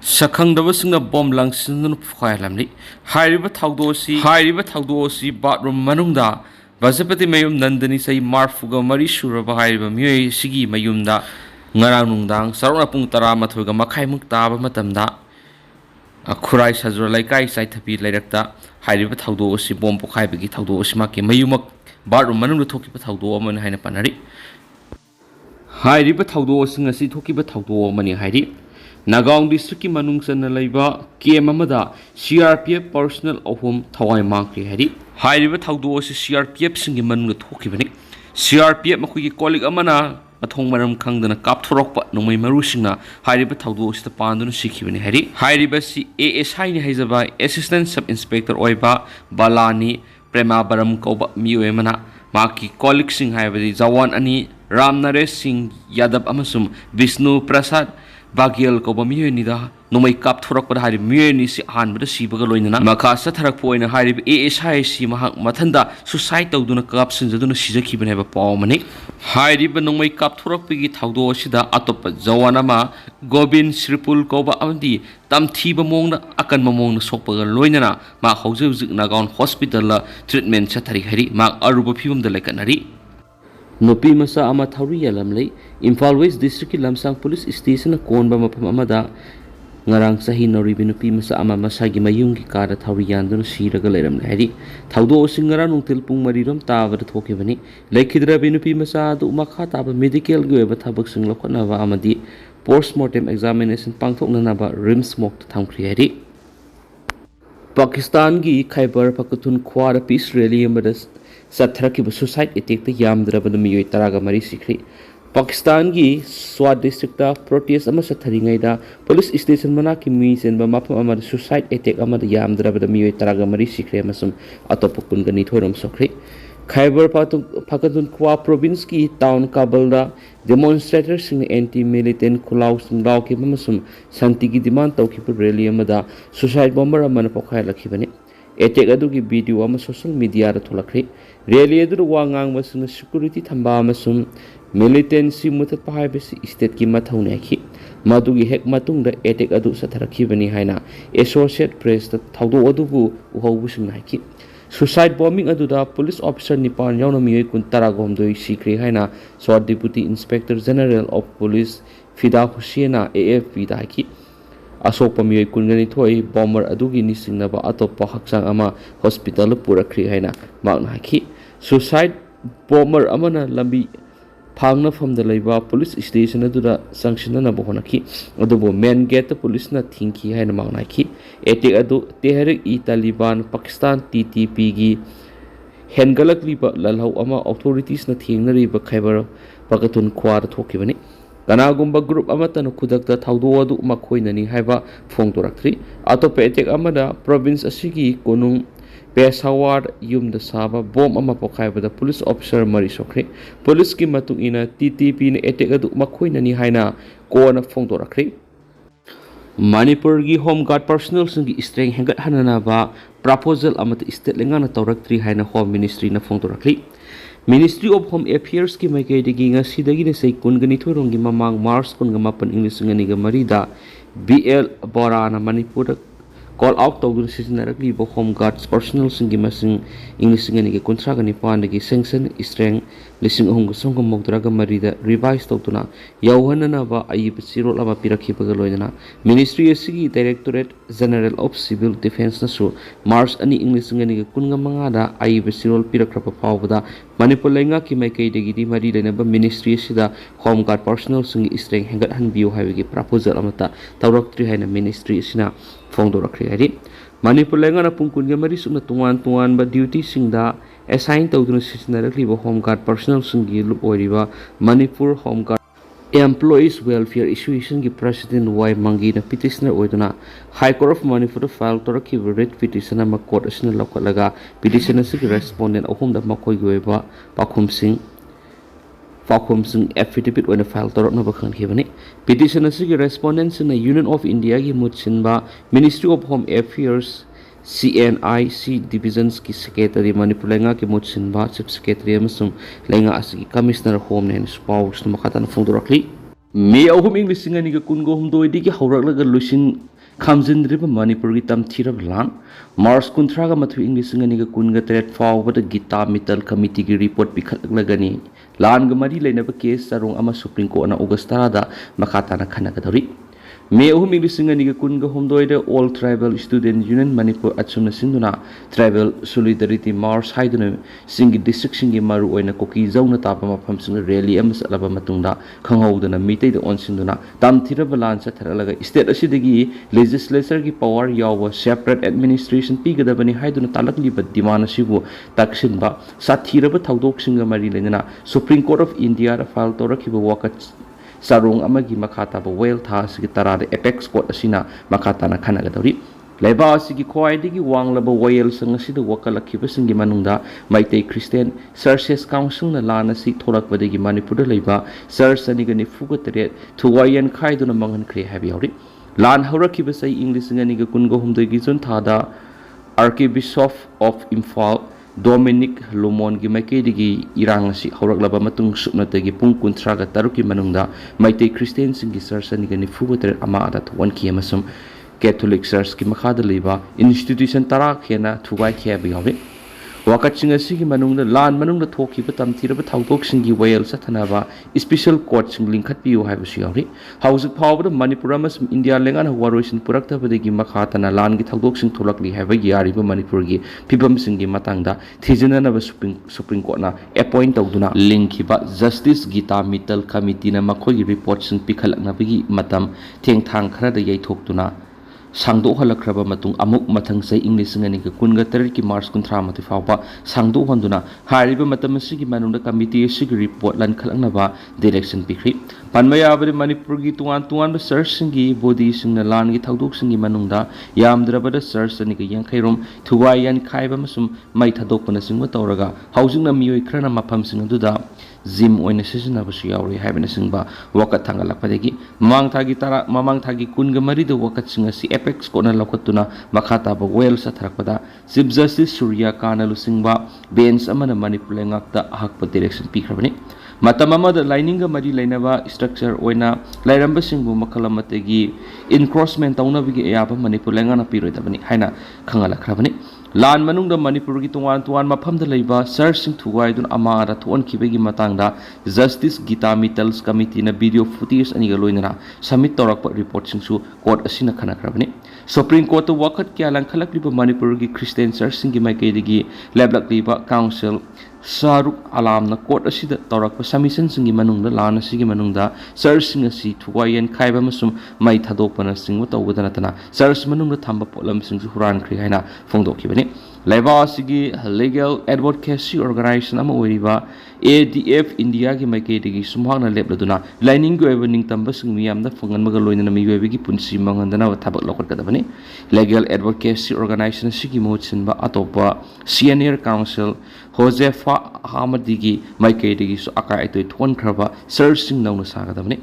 Sakhangdabasingna bomb langsin phailamli hairiba thawdosi bathroom manungda Vasapati mayum Nandini say marfuga mari suraba hairiba miyoi sigi mayumda Ngarang nungdang sarona pung tara mathuga makhai muk taba matamda Khurai sajura laikai sai thapi lairakta hairiba thawdosi bomb pokhai bagi thawdosi maki mayumak bathroom manungda thokiba thawdo amani haina panari hairiba thawdosi ngasi thokiba thawdo amani hairi Nagaung district ki manungsan laiba KM amada CRPF personal ahum thawai mangkri hari hairiba thawdo si CRPF singi manungda thokibani CRPF makui ki colleague amana mathong maram khangdana kapthorokpa nongmei marusingna hairiba thawdo si tapanduna sikhibani hari hairiba si ASI ni haizaba assistant sub inspector oiba balani premabaram kauba miwe mana maki colleague sing haibadi Jawan ani Ramnaresh Singh Yadav amasum Vishnu Prasad Bagial ko ba miyo ni da no may kap thurak pa hari miyo ni si han bada si baga loina na makasa tharak po ina hari ASI si mahang mathanda suicide tawduna kap sinjaduna sijaki bane ba paw mani hari ba no may kap thurak pigi thawdo sida atop Jawana ma Gobind Sripul ko ba amdi tamthi ba mongna akan mamong na sokpa ga loina na ma hauze zik Nagaon hospital la treatment sa thari hari ma aruba phibum da laikanari Nupi masa ama thauri yalamlei Imphal West District ki Lamsang Police Station konba mapam amada ngarang sahi noribi nupi masa ama masagi mayung ki kada thauri yandun siraga leiram hari thawdo singara nungtil pung mariram tawada thokibani lekhidra binupi masa du makha taba medical gi weba thabak sing lokna wa amadi postmortem examination pangthokna na ba rims mok thamkhri hari Pakistan gi Khyber Pakhtunkhwa peace rally amada Sathra ki suicide attack ta yamdra miyoi taraga mari sikri Pakistan gi Swat district ta protest ama sathari ngai da police station mana ki mi sen ba mapam ama suicide attack ama yamdra miyoi taraga mari sikri amasum atop kungani thoram sokri Khyber Pakhtunkhwa province ki town Kabul da demonstrators sing anti militant khulau sing law ki amasum santi ki demand tawki rally ama da suicide bomber ama pokhai lakhibani attack adu ki video ama social media ra thulakri rally adu wangang masung security thamba amasum militancy mutat pahai besi state ki mathau neki madu gi hek matung da attack adu satharakhi bani haina associate press ta thawdo adu bu uhobu sing naki suicide bombing adu da police officer nipan yauna mi kun taragom doi sikri haina Swat deputy inspector general of police Fida Husaina AFP da ki Asok pamiyoi kungani thoi bomber adugi nisingna ba atoppa haksang ama hospital purakri haina magna haki suicide bomber amana lambi phangna famda leiba police station aduda sanction na bohonaki adubo main gate police na thinki haina magna haki attack adu tehrik i Taliban Pakistan TTP gi hengalak liba lalhau ama authorities na thingnari ba Khyber Pakhtunkhwa thokibani Kanagumba group amata no khudakta thawdo adu makhoinani haiba phongtorakri atop attack amada province asigi konung Peshawar yumda saba bomb ama pokhaibada police officer mari sokri police ki matung ina TTP ne attack adu makhoinani haina kona phongtorakri Manipur gi home guard personnel singi strength hengat hanana ba proposal amata state lengana tawraktri haina home ministry na phongtorakri Ministry of Home Affairs ki mai kai digi nga sidagi ne sei kungani thorongi mamang Mars kun ngamapan English ngani ga marida BL Borana Manipur call out tawdur siznarakli bo home guards personnel singi masing English ngani ga kontra ga ni pandagi sanction strength lising ahung ga songam mokdra ga marida revise tawtuna yauhana na ba ayib sirol ama pirakhi ba loina Ministry asigi Directorate General of Civil Defense na su Mars ani English ngani ga kunga manga da ayib sirol pirakrapa pawda Manipur lenga ki mai kai degi di mari lena ba ministry sida home guard personnel singi strength hengat han biu hawi proposal amata tawraktri haina ministry sina phongdorakri hari Manipur lenga na pungkun ga mari sumna tungan ba duty singda assign tawduna sisnarakli ba home guard personnel singi lup oiriba Manipur home guard Employees Welfare Association ki President Y Mangi na petitioner oiduna High Court of Manipur file toraki writ petition ama court asina lokalaga petitioner sig respondent ahum da makoi goiba pakhum sing affidavit oina file torok na bakhan khibani petitioner sig respondent sina Union of India ki mutsin ba Ministry of Home Affairs CNIC divisions ki secretary Manipur lenga ki mutsin ba chief secretary amasung lenga asigi commissioner home ne spouse na makata na phongdorakli May ahum English singaniga kungo humdoidigi hauraklaga lusin Kamjindriba Manipuri tamthirab lan Mars kuntraga mathu English singaniga kunga teret fawbada Gita Mital Committee gi report pikhatlagani lan ga mari leinaba case sarung ama Supreme Court na August 10 makata na khanagadari May ahum English singaniga kunga humdoida All Tribal Student Union Manipur achuna sinduna Tribal Solidarity Mars haiduna singi district singi maru oina koki zauna tapa mafam singa rally ama salaba matungda khanghaudana Meetei da on sinduna tamthiraba lan satharaga state asidagi legislature gi power yawa separate administration pigadabani haiduna talakliba demand asibu taksinba sathiraba thaudok singa mari lenana Supreme Court of India ra file torakiba wakat sarung amagi makata ba well tha sigi tarada apex court asina makata na khanagadori leba asigi khwaidigi wanglaba wayel sang asida wakalakhiba singi manungda Meitei Christian Services Council na lana si thorakbadagi Manipur da leba Sirs anigani fuga tare thuwayan khaiduna mangan khre habi yauri lan haurakhiba sai English nganiga kungo humdagi jun thada Archbishop of Imphal Dominic Lomon gi makedigi irang si hauraklaba matung supnatagi pung kuntraga taruki manungda Meitei Christian singi Sirs anigani fuga tare ama ada thwan ki amasum Catholic Church ki makhada leba institution tara khena thugai kheba yawe wakat singa sigi manungda lan manungda thoki ba tamthiraba thawtok singi wayel sathanaba special court sing linkhat piu haibu siyauri hauzik phawba Manipur mas India lengan waroisin purakta badagi makhatana lan gi thawtok sing tholakli haiba yari ba Manipur gi phibam singi matangda thijana ba Supreme Court na appoint tawduna linkhiba Justice Gita Mital Committee na makhoi gi report sing pikhalakna bagi matam thengthang khara da yaithokduna Sangdo halakraba matung amuk mathang sai English ngani ka kunga ki Mars kunthra mati fawba sangdo honduna hariba matam sigi manungda committee sigi report lan khalangna ba direction pikri panmaya bari Manipur gi tuan ba search singi body singna lan gi thawdok singi manungda yamdraba da search ani ka yankhairom thuwayan khaiba masum mai thadok pana singwa tawraga housing na miyoi khrana mafam singaduda Zim oina sisina basu yauri haibana singba wakat thangalakpadagi mamang thagi kunga marida wakat singa si apex kona lokatuna makhata ba well sa tharakpada Chief Justice Surya Kana lusingba bench amana Manipur lengakta ahakpa direction pikrabani matam amada lininga mari lainaba structure oina lairamba singbu makalamategi encroachment taunabigi ayaba Manipur lengana piroidabani haina khangalakrabani Lan manungda Manipur gi tuan mafamda leiba searching thuwaidun amara thon khibegi matangda Justice Gita Mitals Committee na video footage aniga loinana submit torakpa report singsu court asina khanakrabani Supreme Court to wakat kya lang khalakliba Manipur gi Christian searching gi maikaidigi lablakliba council Saruk alam na court asida torakpa submission singi manungda lan asigi manungda searching asi thuwayan khaiba masum mai thadokpana singwa tawbadana tana search manungda thamba polam singsu huran khri haina phongdokibani Laiba asigi legal advocacy organization ama oiriba ADF India gi maikaidigi sumhangna lebladuna lining go evening tamba sing miyamda fangan maga loina mi webigi punsi mangandana thabak lokot kadabani legal advocacy organization sigi motsinba atopa senior counsel Josefa Hamadigi maikaidigi so akai toy thon khraba searching nauna sagadabani